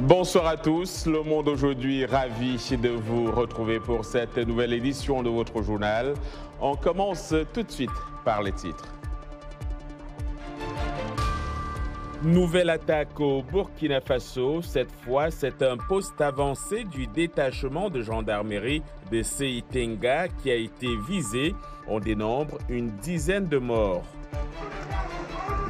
Bonsoir à tous, Le Monde aujourd'hui, ravi de vous retrouver pour cette nouvelle édition de votre journal. On commence tout de suite par les titres. Nouvelle attaque au Burkina Faso. Cette fois, c'est un poste avancé du détachement de gendarmerie de Seitenga qui a été visé. On dénombre une dizaine de morts.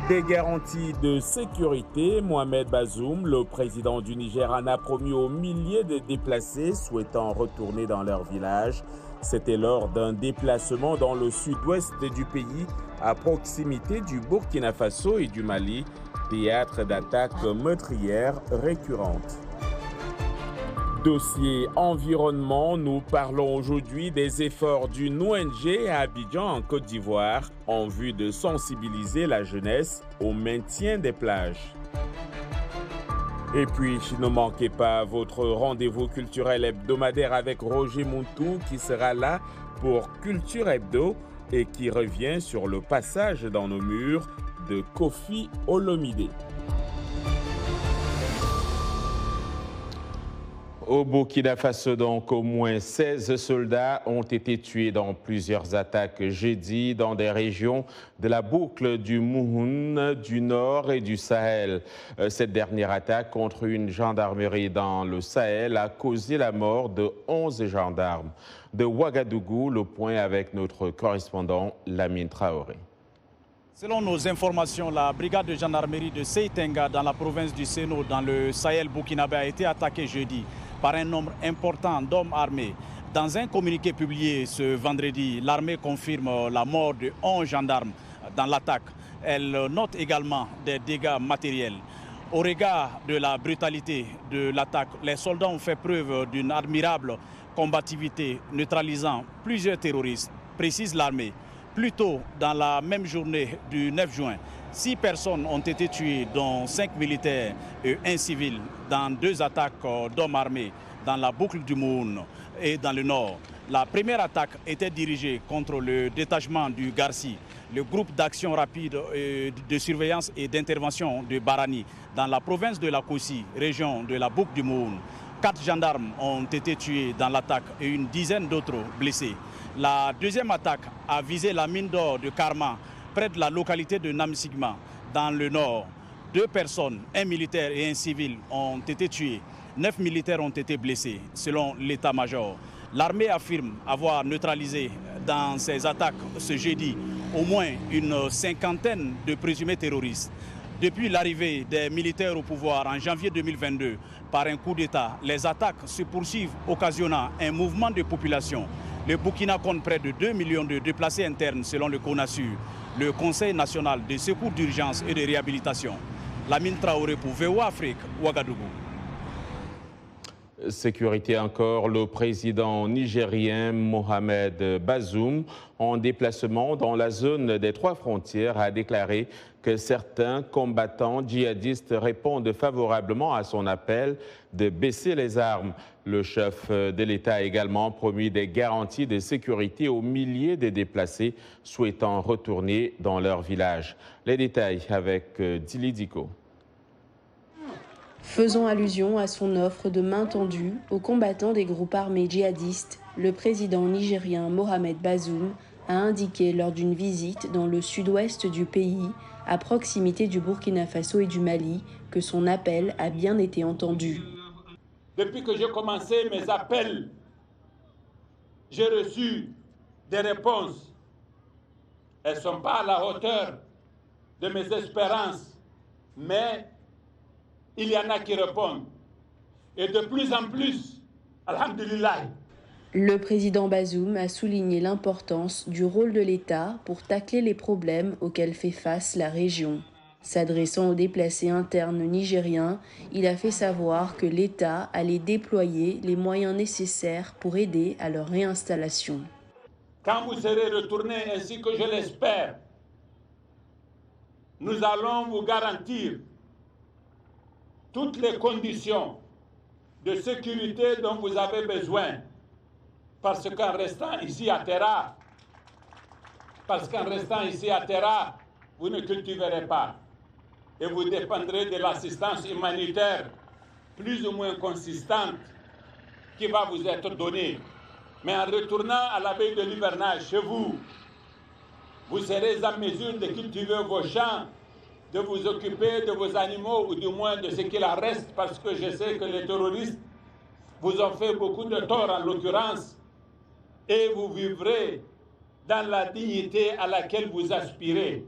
Des garanties de sécurité, Mohamed Bazoum, le président du Niger, en a promis aux milliers de déplacés souhaitant retourner dans leur village. C'était lors d'un déplacement dans le sud-ouest du pays, à proximité du Burkina Faso et du Mali, théâtre d'attaques meurtrières récurrentes. Dossier environnement, nous parlons aujourd'hui des efforts d'une ONG à Abidjan en Côte d'Ivoire en vue de sensibiliser la jeunesse au maintien des plages. Et puis, ne manquez pas votre rendez-vous culturel hebdomadaire avec Roger Mountou qui sera là pour Culture Hebdo et qui revient sur le passage dans nos murs de Kofi Olomide. Au Burkina Faso, donc, au moins 16 soldats ont été tués dans plusieurs attaques jeudi dans des régions de la boucle du Mouhoun, du Nord et du Sahel. Cette dernière attaque contre une gendarmerie dans le Sahel a causé la mort de 11 gendarmes. De Ouagadougou, le point avec notre correspondant Lamine Traoré. Selon nos informations, la brigade de gendarmerie de Seitenga dans la province du Séno, dans le Sahel burkinabé, a été attaquée jeudi par un nombre important d'hommes armés. Dans un communiqué publié ce vendredi, l'armée confirme la mort de 11 gendarmes dans l'attaque. Elle note également des dégâts matériels. Au regard de la brutalité de l'attaque, les soldats ont fait preuve d'une admirable combativité, neutralisant plusieurs terroristes, précise l'armée. Plus tôt, dans la même journée du 9 juin, 6 personnes ont été tuées, dont 5 militaires et 1 civil, dans 2 attaques d'hommes armés dans la boucle du Moun et dans le nord. La première attaque était dirigée contre le détachement du Garci, le groupe d'action rapide de surveillance et d'intervention de Barani, dans la province de la Kossi, région de la boucle du Moun. 4 gendarmes ont été tués dans l'attaque et une dizaine d'autres blessés. La deuxième attaque a visé la mine d'or de Karma, près de la localité de Namsigma, dans le nord. 2 personnes, 1 militaire et 1 civil, ont été tués. 9 militaires ont été blessés, selon l'état-major. L'armée affirme avoir neutralisé dans ces attaques ce jeudi au moins une cinquantaine de présumés terroristes. Depuis l'arrivée des militaires au pouvoir en janvier 2022, par un coup d'État, les attaques se poursuivent, occasionnant un mouvement de population. Le Burkina compte près de 2 millions de déplacés internes selon le CONASUR, le Conseil national de secours d'urgence et de réhabilitation. Lamine Traoré pour VOA Afrique, Ouagadougou. Sécurité encore, le président nigérien Mohamed Bazoum, en déplacement dans la zone des 3 frontières, a déclaré que certains combattants djihadistes répondent favorablement à son appel de baisser les armes. Le chef de l'État a également promis des garanties de sécurité aux milliers de déplacés souhaitant retourner dans leur village. Les détails avec Dili Diko. Faisant allusion à son offre de main tendue aux combattants des groupes armés djihadistes, le président nigérien Mohamed Bazoum a indiqué lors d'une visite dans le sud-ouest du pays, à proximité du Burkina Faso et du Mali, que son appel a bien été entendu. Depuis que j'ai commencé mes appels, j'ai reçu des réponses. Elles ne sont pas à la hauteur de mes espérances, mais il y en a qui répondent. Et de plus en plus, alhamdulillah. Le président Bazoum a souligné l'importance du rôle de l'État pour tacler les problèmes auxquels fait face la région. S'adressant aux déplacés internes nigériens, il a fait savoir que l'État allait déployer les moyens nécessaires pour aider à leur réinstallation. Quand vous serez retournés ainsi que je l'espère, nous allons vous garantir toutes les conditions de sécurité dont vous avez besoin. Parce qu'en restant ici à Terra, vous ne cultiverez pas. Et vous dépendrez de l'assistance humanitaire plus ou moins consistante qui va vous être donnée. Mais en retournant à la veille de l'hivernage chez vous, vous serez en mesure de cultiver vos champs, de vous occuper de vos animaux ou du moins de ce qu'il en reste, parce que je sais que les terroristes vous ont fait beaucoup de tort en l'occurrence, et vous vivrez dans la dignité à laquelle vous aspirez.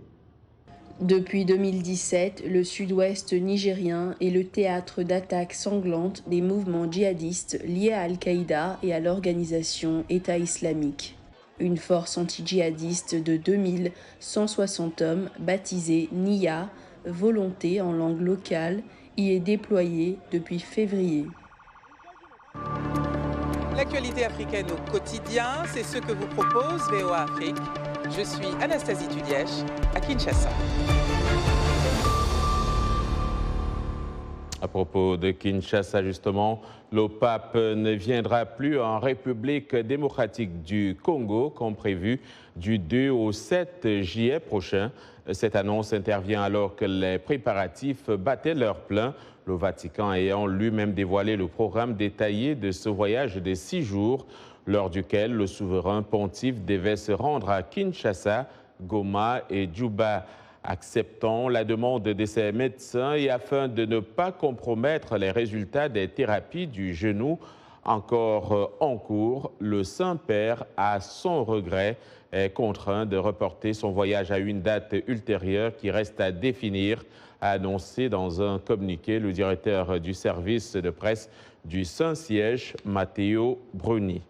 Depuis 2017, le sud-ouest nigérien est le théâtre d'attaques sanglantes des mouvements djihadistes liés à Al-Qaïda et à l'organisation État islamique. Une force anti-djihadiste de 2160 hommes, baptisée NIA, Volonté en langue locale, y est déployée depuis février. L'actualité africaine au quotidien, c'est ce que vous propose VOA Afrique. Je suis Anastasie Tudièche à Kinshasa. À propos de Kinshasa, justement, le pape ne viendra plus en République démocratique du Congo, comme prévu, du 2 au 7 juillet prochain. Cette annonce intervient alors que les préparatifs battaient leur plein, le Vatican ayant lui-même dévoilé le programme détaillé de ce voyage de 6 jours, lors duquel le souverain pontife devait se rendre à Kinshasa, Goma et Djouba. Acceptant la demande de ses médecins et afin de ne pas compromettre les résultats des thérapies du genou encore en cours, le Saint-Père, à son regret, est contraint de reporter son voyage à une date ultérieure qui reste à définir, a annoncé dans un communiqué le directeur du service de presse du Saint-Siège, Matteo Bruni.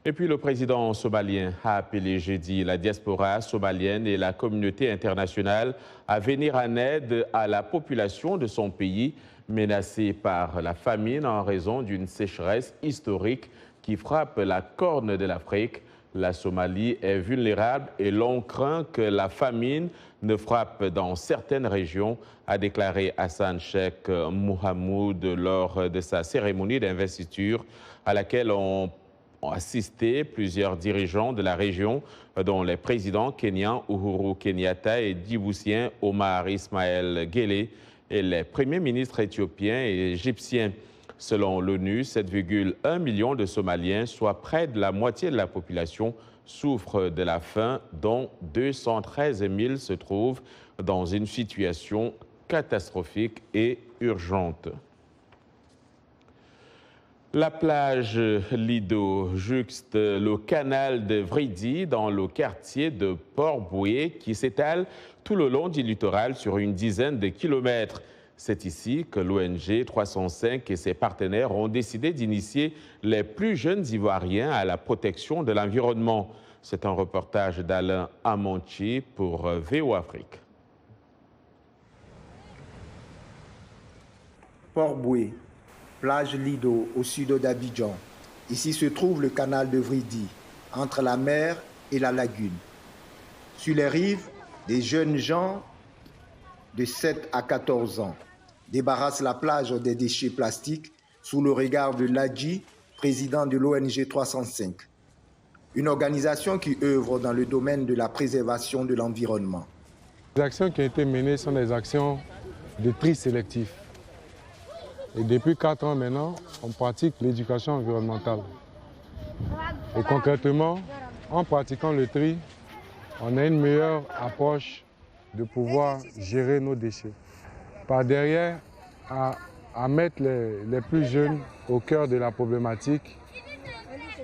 Et puis le président somalien a appelé jeudi la diaspora somalienne et la communauté internationale à venir en aide à la population de son pays menacée par la famine en raison d'une sécheresse historique qui frappe la corne de l'Afrique. La Somalie est vulnérable et l'on craint que la famine ne frappe dans certaines régions, a déclaré Hassan Sheikh Mohamud lors de sa cérémonie d'investiture à laquelle ont assisté plusieurs dirigeants de la région, dont les présidents kenyans Uhuru Kenyatta et djiboutien Omar Ismaël Guelleh et les premiers ministres éthiopiens et égyptiens. Selon l'ONU, 7,1 millions de Somaliens, soit près de la moitié de la population, souffrent de la faim, dont 213 000 se trouvent dans une situation catastrophique et urgente. La plage Lido jouxte le canal de Vridi dans le quartier de Port-Boué qui s'étale tout le long du littoral sur une dizaine de kilomètres. C'est ici que l'ONG 305 et ses partenaires ont décidé d'initier les plus jeunes Ivoiriens à la protection de l'environnement. C'est un reportage d'Alain Amonchi pour VOA Afrique. Port-Boué, plage Lido au sud d'Abidjan. Ici se trouve le canal de Vridi, entre la mer et la lagune. Sur les rives, des jeunes gens de 7 à 14 ans débarrassent la plage des déchets plastiques sous le regard de Ladji, président de l'ONG 305, une organisation qui œuvre dans le domaine de la préservation de l'environnement. Les actions qui ont été menées sont des actions de tri sélectif. Et depuis 4 ans maintenant, on pratique l'éducation environnementale. Et concrètement, en pratiquant le tri, on a une meilleure approche de pouvoir gérer nos déchets. Par derrière, à mettre les plus jeunes au cœur de la problématique,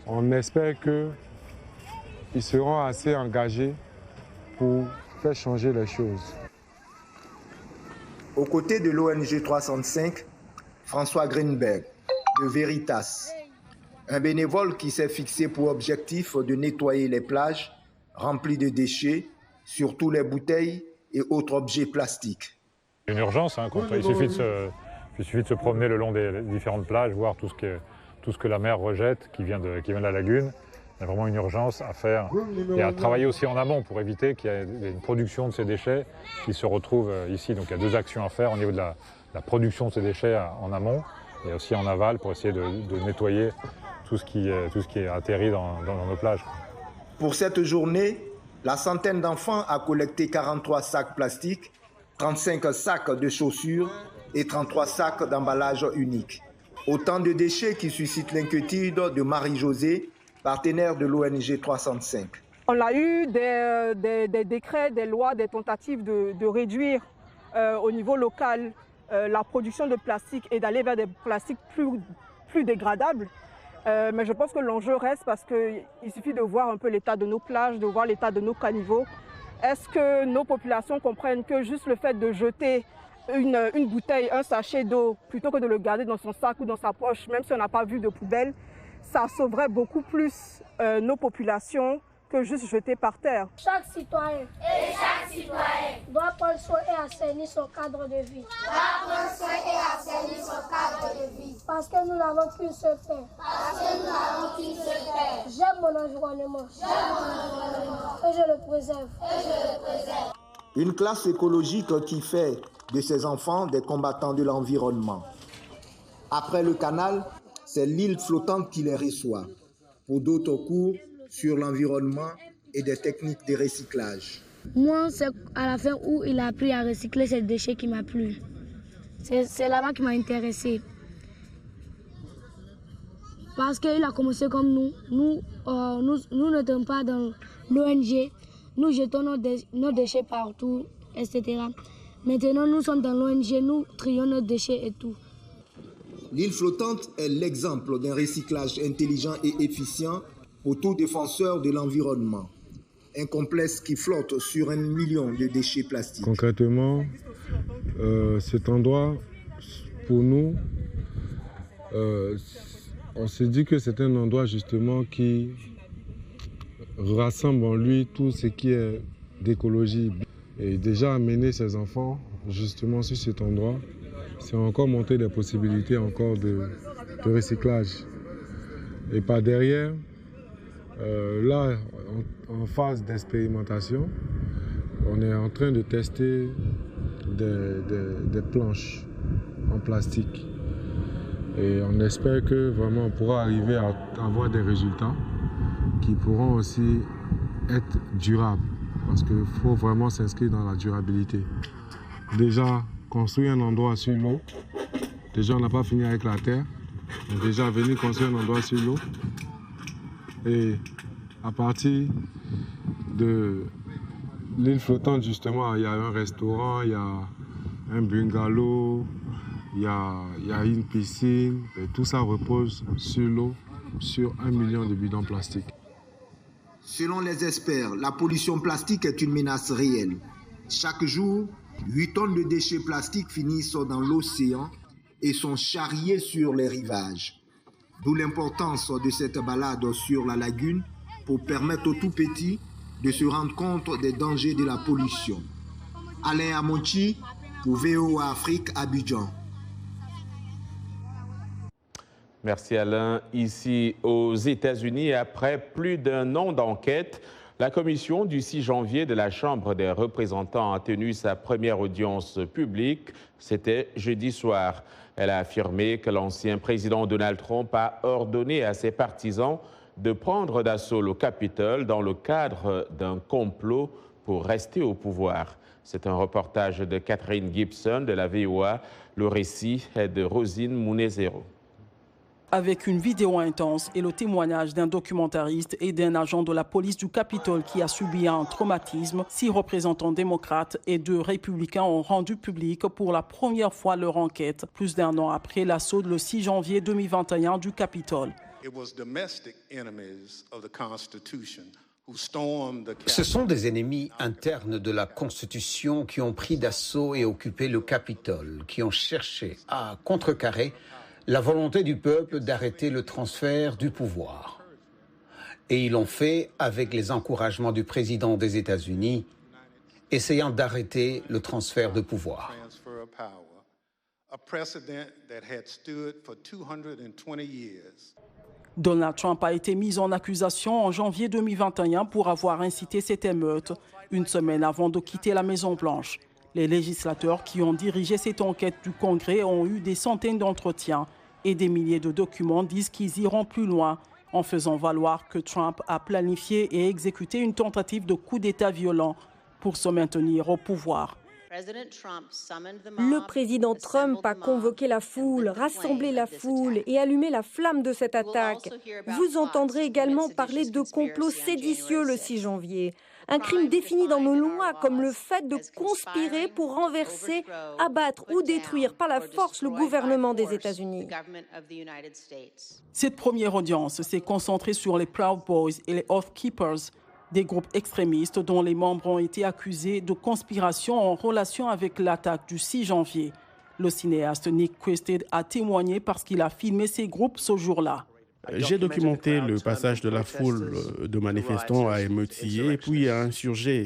on espère qu'ils seront assez engagés pour faire changer les choses. Aux côtés de l'ONG 305, François Greenberg, de Veritas, un bénévole qui s'est fixé pour objectif de nettoyer les plages remplies de déchets, surtout les bouteilles et autres objets plastiques. Une urgence, hein, il suffit de se promener le long des différentes plages, voir tout ce que la mer rejette qui vient de la lagune. Il y a vraiment une urgence à faire et à travailler aussi en amont pour éviter qu'il y ait une production de ces déchets qui se retrouvent ici. Donc il y a 2 actions à faire au niveau de la production de ces déchets en amont et aussi en aval pour essayer de nettoyer tout ce qui est atterri dans nos plages. Pour cette journée, la centaine d'enfants a collecté 43 sacs plastiques, 35 sacs de chaussures et 33 sacs d'emballage unique. Autant de déchets qui suscitent l'inquiétude de Marie-Josée, partenaire de l'ONG 365. On a eu des décrets, des lois, des tentatives de réduire au niveau local la production de plastique et d'aller vers des plastiques plus dégradables. Mais je pense que l'enjeu reste parce qu'il suffit de voir un peu l'état de nos plages, de voir l'état de nos caniveaux. Est-ce que nos populations comprennent que juste le fait de jeter une bouteille, un sachet d'eau, plutôt que de le garder dans son sac ou dans sa poche, même si on n'a pas vu de poubelle, ça sauverait beaucoup plus nos populations que juste jeter par terre. Chaque citoyen doit prendre soin et assainir son cadre de vie. Parce que nous n'avons qu'une seule terre. J'aime mon environnement. Et je le préserve. Une classe écologique qui fait de ses enfants des combattants de l'environnement. Après le canal, c'est l'île flottante qui les reçoit pour d'autres cours sur l'environnement et des techniques de recyclage. Moi, c'est à la fin où il a appris à recycler ces déchets qui m'a plu. C'est là-bas qui m'a intéressé. Parce qu'il a commencé comme nous. Nous n'étions pas dans l'ONG. Nous jetons nos déchets partout, etc. Maintenant, nous sommes dans l'ONG, nous trions nos déchets et tout. L'île flottante est l'exemple d'un recyclage intelligent et efficient pour tout défenseur de l'environnement. Un complexe qui flotte sur 1 million de déchets plastiques. Concrètement, cet endroit, pour nous, on se dit que c'est un endroit justement qui rassemble en lui tout ce qui est d'écologie. Et déjà amener ses enfants justement sur cet endroit, c'est encore monter des possibilités encore de recyclage. Et par derrière, là, en phase d'expérimentation, on est en train de tester des planches en plastique. Et on espère que vraiment on pourra arriver à avoir des résultats qui pourront aussi être durables. Parce qu'il faut vraiment s'inscrire dans la durabilité. Déjà, construire un endroit sur l'eau. Déjà, on n'a pas fini avec la terre. On est déjà venu construire un endroit sur l'eau. Et à partir de l'île flottante, justement, il y a un restaurant, il y a un bungalow, il y a une piscine. Et tout ça repose sur l'eau, sur 1 million de bidons plastiques. Selon les experts, la pollution plastique est une menace réelle. Chaque jour, 8 tonnes de déchets plastiques finissent dans l'océan et sont charriés sur les rivages. D'où l'importance de cette balade sur la lagune pour permettre aux tout-petits de se rendre compte des dangers de la pollution. Alain Amonchi pour VOA Afrique, Abidjan. Merci Alain. Ici aux États-Unis, après plus d'un an d'enquête, la commission du 6 janvier de la Chambre des représentants a tenu sa première audience publique. C'était jeudi soir. Elle a affirmé que l'ancien président Donald Trump a ordonné à ses partisans de prendre d'assaut le Capitole dans le cadre d'un complot pour rester au pouvoir. C'est un reportage de Catherine Gibson de la VOA. Le récit est de Rosine Munezero. Avec une vidéo intense et le témoignage d'un documentariste et d'un agent de la police du Capitole qui a subi un traumatisme, 6 représentants démocrates et 2 républicains ont rendu public pour la première fois leur enquête, plus d'1 an après l'assaut le 6 janvier 2021 du Capitole. Ce sont des ennemis internes de la Constitution qui ont pris d'assaut et occupé le Capitole, qui ont cherché à contrecarrer la volonté du peuple d'arrêter le transfert du pouvoir. Et ils l'ont fait avec les encouragements du président des États-Unis, essayant d'arrêter le transfert de pouvoir. Donald Trump a été mis en accusation en janvier 2021 pour avoir incité cette émeute, une semaine avant de quitter la Maison-Blanche. Les législateurs qui ont dirigé cette enquête du Congrès ont eu des centaines d'entretiens et des milliers de documents disent qu'ils iront plus loin en faisant valoir que Trump a planifié et exécuté une tentative de coup d'État violent pour se maintenir au pouvoir. Le président Trump a convoqué la foule, rassemblé la foule et allumé la flamme de cette attaque. Vous entendrez également parler de complot séditieux le 6 janvier. Un crime défini dans nos lois comme le fait de conspirer pour renverser, abattre ou détruire par la force le gouvernement des États-Unis. Cette première audience s'est concentrée sur les Proud Boys et les Oath Keepers, des groupes extrémistes dont les membres ont été accusés de conspiration en relation avec l'attaque du 6 janvier. Le cinéaste Nick Quested a témoigné parce qu'il a filmé ces groupes ce jour-là. J'ai documenté le passage de la foule de manifestants à émeutiers puis à insurgés.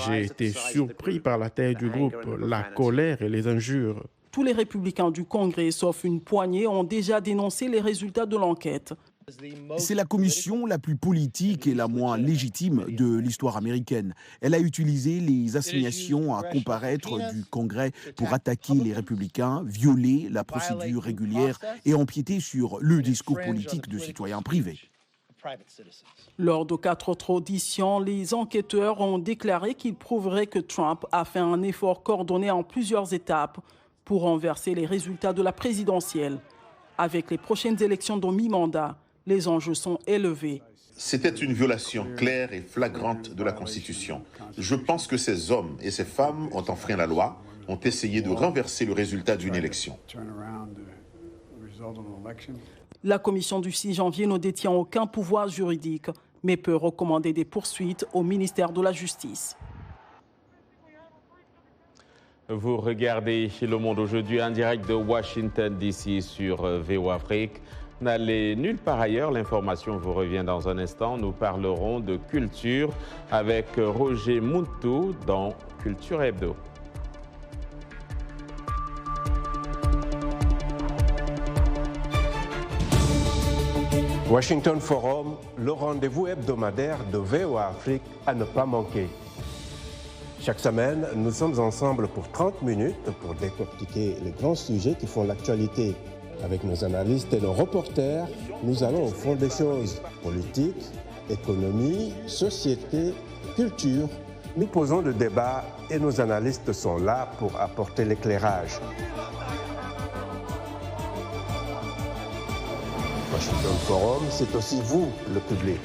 J'ai été surpris par la taille du groupe, la colère et les injures. Tous les républicains du Congrès, sauf une poignée, ont déjà dénoncé les résultats de l'enquête. C'est la commission la plus politique et la moins légitime de l'histoire américaine. Elle a utilisé les assignations à comparaître du Congrès pour attaquer les républicains, violer la procédure régulière et empiéter sur le discours politique de citoyens privés. Lors de 4 autres auditions, les enquêteurs ont déclaré qu'ils prouveraient que Trump a fait un effort coordonné en plusieurs étapes pour renverser les résultats de la présidentielle. Avec les prochaines élections de mi-mandat, les enjeux sont élevés. C'était une violation claire et flagrante de la Constitution. Je pense que ces hommes et ces femmes ont enfreint la loi, ont essayé de renverser le résultat d'une élection. La commission du 6 janvier ne détient aucun pouvoir juridique, mais peut recommander des poursuites au ministère de la Justice. Vous regardez Le Monde aujourd'hui en direct de Washington DC sur VOA Afrique. N'allez nulle part ailleurs, l'information vous revient dans un instant. Nous parlerons de culture avec Roger Muntu dans Culture Hebdo. Washington Forum, le rendez-vous hebdomadaire de VOA Afrique à ne pas manquer. Chaque semaine, nous sommes ensemble pour 30 minutes pour décortiquer les grands sujets qui font l'actualité. Avec nos analystes et nos reporters, nous allons au fond des choses. Politique, économie, société, culture. Nous posons le débat et nos analystes sont là pour apporter l'éclairage. Washington Forum, c'est aussi vous, le public.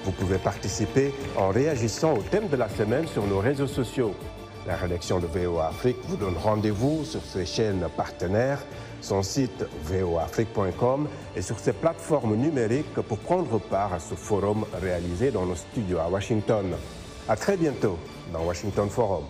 Vous pouvez participer en réagissant au thème de la semaine sur nos réseaux sociaux. La rédaction de VOA Afrique vous donne rendez-vous sur ses chaînes partenaires, son site voafrique.com et sur ses plateformes numériques pour prendre part à ce forum réalisé dans nos studios à Washington. À très bientôt dans Washington Forum.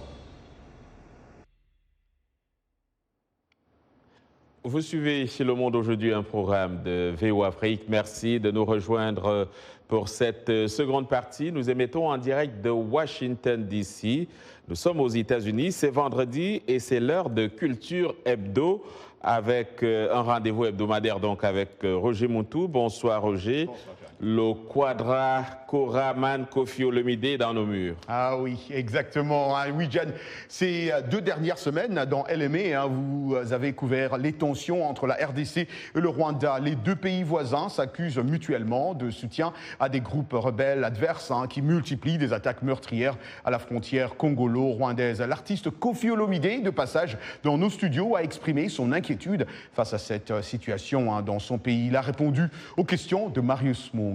Vous suivez chez Le Monde aujourd'hui un programme de VOA Afrique. Merci de nous rejoindre pour cette seconde partie. Nous émettons en direct de Washington DC. Nous sommes aux États-Unis, c'est vendredi et c'est l'heure de Culture Hebdo avec un rendez-vous hebdomadaire donc avec Roger Muntu. Bonsoir Roger. Bonsoir. Le Quadra Koraman Koffi Olomide dans nos murs. Ah oui, exactement. Oui, Jan, ces 2 dernières semaines dans LMA, vous avez couvert les tensions entre la RDC et le Rwanda. Les 2 pays voisins s'accusent mutuellement de soutien à des groupes rebelles adverses qui multiplient des attaques meurtrières à la frontière congolo-rwandaise. L'artiste Koffi Olomide, de passage dans nos studios, a exprimé son inquiétude face à cette situation dans son pays. Il a répondu aux questions de Marius Monga.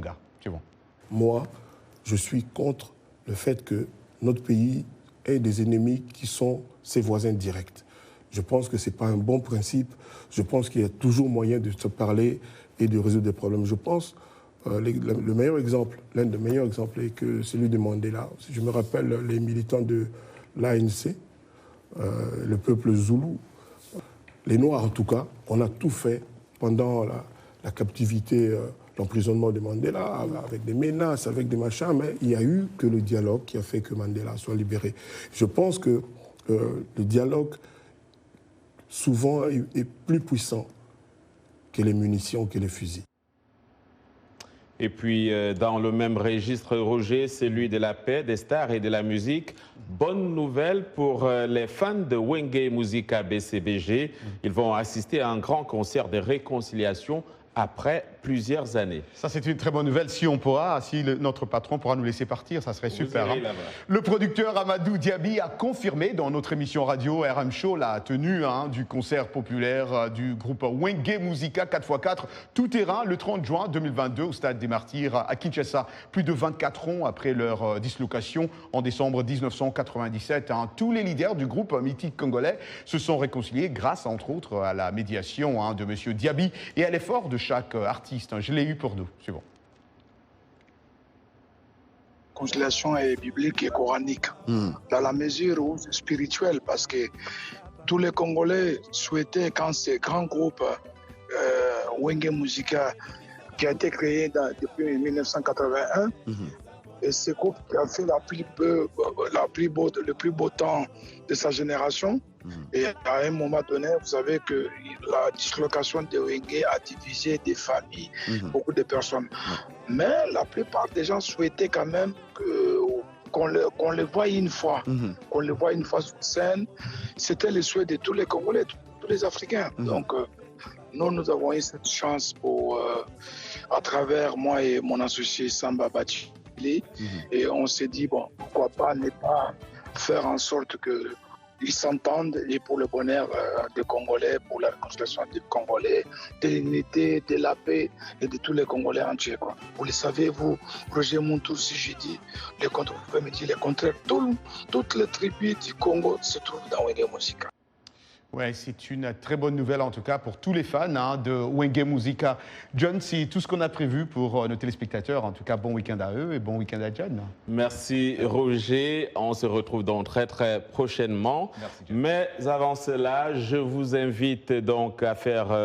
Moi, je suis contre le fait que notre pays ait des ennemis qui sont ses voisins directs. Je pense que ce n'est pas un bon principe. Je pense qu'il y a toujours moyen de se parler et de résoudre des problèmes. Je pense le meilleur exemple, l'un des meilleurs exemples est que celui de Mandela. Je me rappelle les militants de l'ANC, le peuple zoulou, les Noirs en tout cas, on a tout fait pendant la captivité, l'emprisonnement de Mandela, avec des menaces, avec des machins, mais il n'y a eu que le dialogue qui a fait que Mandela soit libéré. Je pense que le dialogue, souvent, est plus puissant que les munitions, que les fusils. Et puis, dans le même registre, Roger, celui de la paix, des stars et de la musique. Bonne nouvelle pour les fans de Wenge Musica BCBG. Ils vont assister à un grand concert de réconciliation après plusieurs années. Ça, c'est une très bonne nouvelle. Si notre patron pourra nous laisser partir, ça serait super. Le producteur Amadou Diaby a confirmé dans notre émission radio RM Show la tenue du concert populaire du groupe Wenge Musica 4x4 tout terrain le 30 juin 2022 au Stade des Martyrs à Kinshasa. Plus de 24 ans après leur dislocation en décembre 1997, tous les leaders du groupe mythique congolais se sont réconciliés grâce, entre autres, à la médiation de M. Diaby et à l'effort de chaque artiste. Je l'ai eu pour nous. C'est bon. La conciliation est biblique et coranique, dans la mesure où c'est spirituel, parce que tous les Congolais souhaitaient, quand ce grand groupe Wenge Musica, qui a été créé depuis 1981, et ce groupe qui a fait le plus beau temps de sa génération. Et à un moment donné, vous savez que la dislocation de Wenge a divisé des familles, beaucoup de personnes. Mais la plupart des gens souhaitaient quand même qu'on le voie une fois, qu'on le voie une fois sur scène. C'était le souhait de tous les Congolais, tous les Africains. Donc, nous avons eu cette chance à travers moi et mon associé Samba Bati. Et on s'est dit, bon, pourquoi pas ne pas faire en sorte qu'ils s'entendent et pour le bonheur des Congolais, pour la réconciliation des Congolais, de l'unité, de la paix et de tous les Congolais entiers. Quoi. Vous le savez, vous, Roger Montou, si je dis le contraire, vous pouvez me dire le contraire. Toutes les tribus du Congo se trouvent dans Wenge Musica. Ouais, c'est une très bonne nouvelle en tout cas pour tous les fans de Wenge Musica. John, c'est tout ce qu'on a prévu pour nos téléspectateurs. En tout cas, bon week-end à eux et bon week-end à John. Merci Roger. On se retrouve donc très prochainement. Merci, John. Mais avant cela, je vous invite donc à faire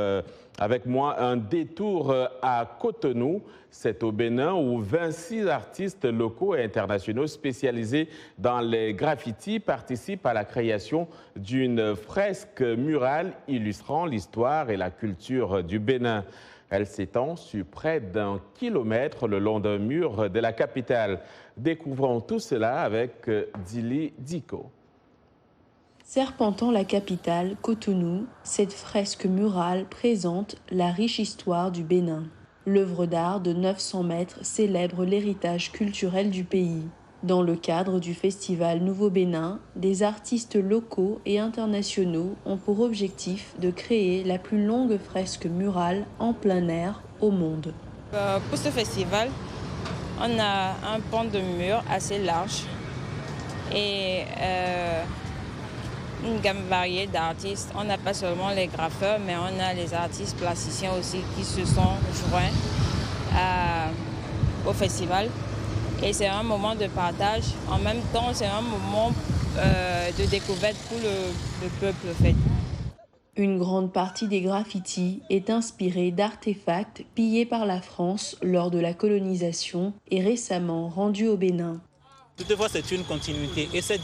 avec moi un détour à Cotonou. C'est au Bénin où 26 artistes locaux et internationaux spécialisés dans les graffitis participent à la création d'une fresque murale illustrant l'histoire et la culture du Bénin. Elle s'étend sur près d'1 kilomètre le long d'un mur de la capitale. Découvrons tout cela avec Dili Diko. Serpentant la capitale, Cotonou, cette fresque murale présente la riche histoire du Bénin. L'œuvre d'art de 900 mètres célèbre l'héritage culturel du pays. Dans le cadre du festival Nouveau Bénin, des artistes locaux et internationaux ont pour objectif de créer la plus longue fresque murale en plein air au monde. Pour ce festival, on a un pan de mur assez large et une gamme variée d'artistes. On n'a pas seulement les graffeurs, mais on a les artistes plasticiens aussi qui se sont joints au festival. Et c'est un moment de partage. En même temps, c'est un moment de découverte pour le peuple fait. Une grande partie des graffitis est inspirée d'artefacts pillés par la France lors de la colonisation et récemment rendus au Bénin. Toutefois, c'est une continuité et ces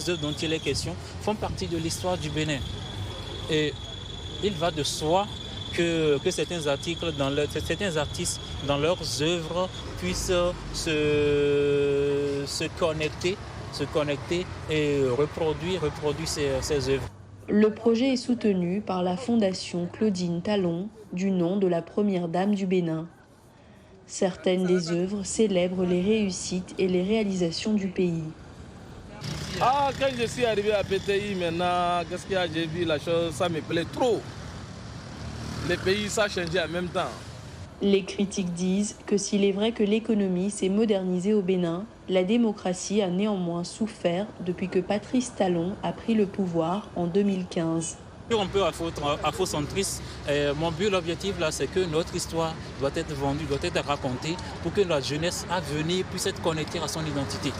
œuvres dont il est question font partie de l'histoire du Bénin. Et il va de soi que certains artistes dans leurs œuvres puissent se connecter et reproduire ces œuvres. Le projet est soutenu par la Fondation Claudine Talon, du nom de la première dame du Bénin. Certaines des œuvres célèbrent les réussites et les réalisations du pays. Quand je suis arrivé à PTI maintenant, qu'est-ce que j'ai vu la chose, ça me plaît trop. Les pays, ça a changé en même temps. Les critiques disent que s'il est vrai que l'économie s'est modernisée au Bénin, la démocratie a néanmoins souffert depuis que Patrice Talon a pris le pouvoir en 2015. Un peu afrocentriste. Mon but, l'objectif là, c'est que notre histoire doit être vendue, doit être racontée pour que la jeunesse à venir puisse être connectée à son identité.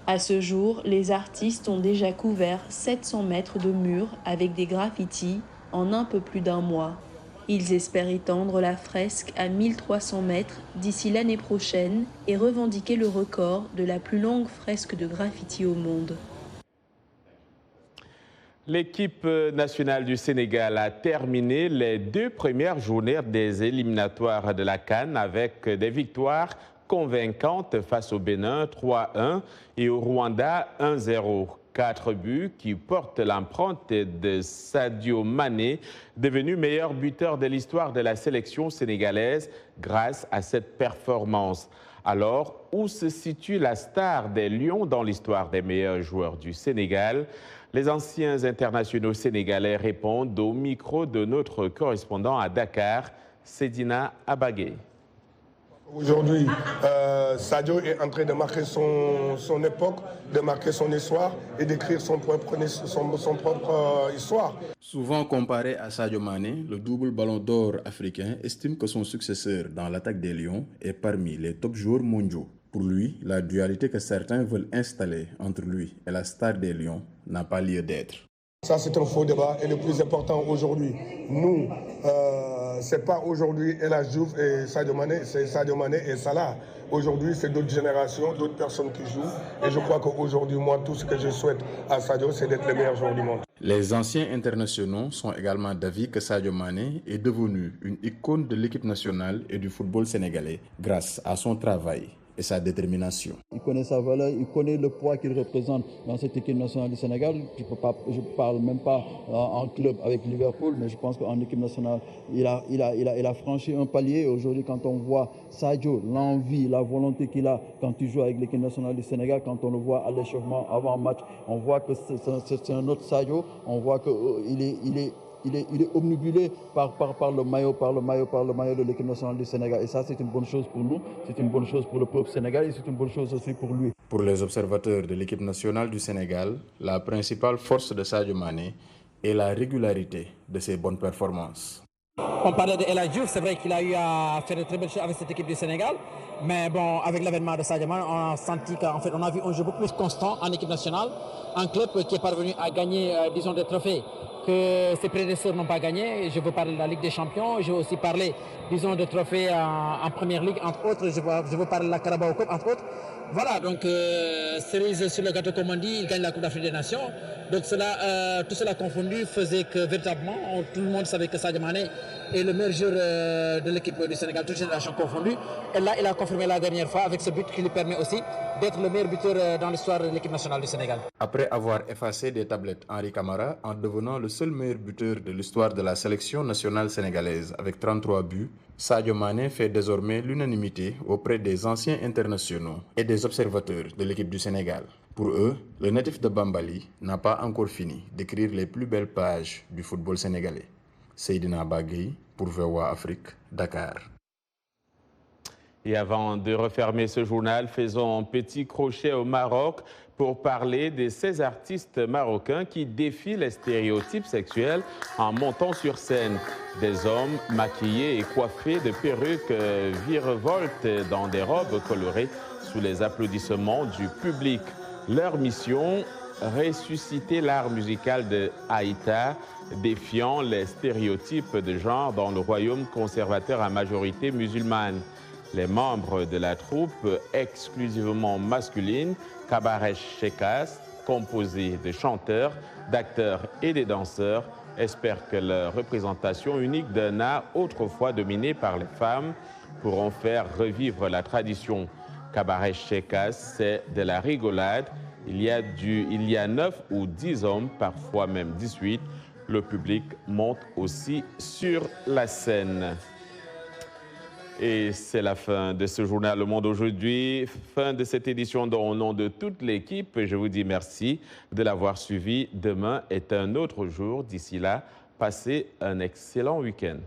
À ce jour, les artistes ont déjà couvert 700 mètres de murs avec des graffitis en un peu plus d'1 mois. Ils espèrent étendre la fresque à 1300 mètres d'ici l'année prochaine et revendiquer le record de la plus longue fresque de graffiti au monde. L'équipe nationale du Sénégal a terminé les 2 premières journées des éliminatoires de la CAN avec des victoires convaincantes face au Bénin 3-1 et au Rwanda 1-0. 4 buts qui portent l'empreinte de Sadio Mané, devenu meilleur buteur de l'histoire de la sélection sénégalaise grâce à cette performance. Alors, où se situe la star des Lions dans l'histoire des meilleurs joueurs du Sénégal? Les anciens internationaux sénégalais répondent au micro de notre correspondant à Dakar, Sedina Abagué. Aujourd'hui, Sadio est en train de marquer son époque, de marquer son histoire et d'écrire son propre histoire. Souvent comparé à Sadio Mané, le double ballon d'or africain estime que son successeur dans l'attaque des Lions est parmi les top joueurs mondiaux. Pour lui, la dualité que certains veulent installer entre lui et la star des Lions n'a pas lieu d'être. Ça, c'est un faux débat et le plus important aujourd'hui, nous, c'est pas aujourd'hui El Hadji Diouf et Sadio Mané, c'est Sadio Mané et Salah. Aujourd'hui, c'est d'autres générations, d'autres personnes qui jouent. Et je crois qu'aujourd'hui, moi, tout ce que je souhaite à Sadio, c'est d'être le meilleur joueur du monde. Les anciens internationaux sont également d'avis que Sadio Mané est devenu une icône de l'équipe nationale et du football sénégalais grâce à son travail et sa détermination. Il connaît sa valeur, il connaît le poids qu'il représente dans cette équipe nationale du Sénégal. Je ne parle même pas en club avec Liverpool, mais je pense qu'en équipe nationale, il a franchi un palier. Aujourd'hui, quand on voit Sadio, l'envie, la volonté qu'il a quand il joue avec l'équipe nationale du Sénégal, quand on le voit à l'échauffement avant match, on voit que c'est un autre Sadio, on voit qu'il est omnibulé par le maillot de l'équipe nationale du Sénégal. Et ça, c'est une bonne chose pour nous, c'est une bonne chose pour le peuple sénégalais et c'est une bonne chose aussi pour lui. Pour les observateurs de l'équipe nationale du Sénégal, la principale force de Sadio Mané est la régularité de ses bonnes performances. On parlait de El Hadji Diouf, c'est vrai qu'il a eu à faire de très belles choses avec cette équipe du Sénégal. Mais bon, avec l'avènement de Sadio Mané, on a senti qu'en fait, on a vu un jeu beaucoup plus constant en équipe nationale. Un club qui est parvenu à gagner, disons, des trophées que ses prédécesseurs n'ont pas gagné. Je veux parler de la Ligue des Champions, je veux aussi parler, disons, de trophées en Première Ligue, entre autres. Je veux parler de la Carabao Cup, entre autres. Voilà, donc cerise sur le gâteau, comme on dit, il gagne la Coupe d'Afrique des Nations. Donc tout cela confondu faisait que véritablement, tout le monde savait que Sadio Mané est le meilleur joueur de l'équipe du Sénégal, toute génération confondue. Et là, il a confirmé la dernière fois avec ce but qui lui permet aussi d'être le meilleur buteur dans l'histoire de l'équipe nationale du Sénégal. Après avoir effacé des tablettes Henri Camara en devenant le seul meilleur buteur de l'histoire de la sélection nationale sénégalaise avec 33 buts, Sadio Mané fait désormais l'unanimité auprès des anciens internationaux et des observateurs de l'équipe du Sénégal. Pour eux, le natif de Bambali n'a pas encore fini d'écrire les plus belles pages du football sénégalais. Seydina Bagui pour VOA Afrique, Dakar. Et avant de refermer ce journal, faisons un petit crochet au Maroc pour parler de ces artistes marocains qui défient les stéréotypes sexuels en montant sur scène. Des hommes maquillés et coiffés de perruques virevoltent dans des robes colorées sous les applaudissements du public. Leur mission, ressusciter l'art musical de Haïta, défiant les stéréotypes de genre dans le royaume conservateur à majorité musulmane. Les membres de la troupe, exclusivement masculine, Cabaret Chekas, composé de chanteurs, d'acteurs et de danseurs, espèrent que leur représentation unique d'un art autrefois dominé par les femmes pourront faire revivre la tradition. Cabaret Chekas, c'est de la rigolade. Il y a 9 ou 10 hommes, parfois même 18. Le public monte aussi sur la scène. Et c'est la fin de ce journal Le Monde aujourd'hui, fin de cette édition dont au nom de toute l'équipe, je vous dis merci de l'avoir suivi. Demain est un autre jour. D'ici là, passez un excellent week-end.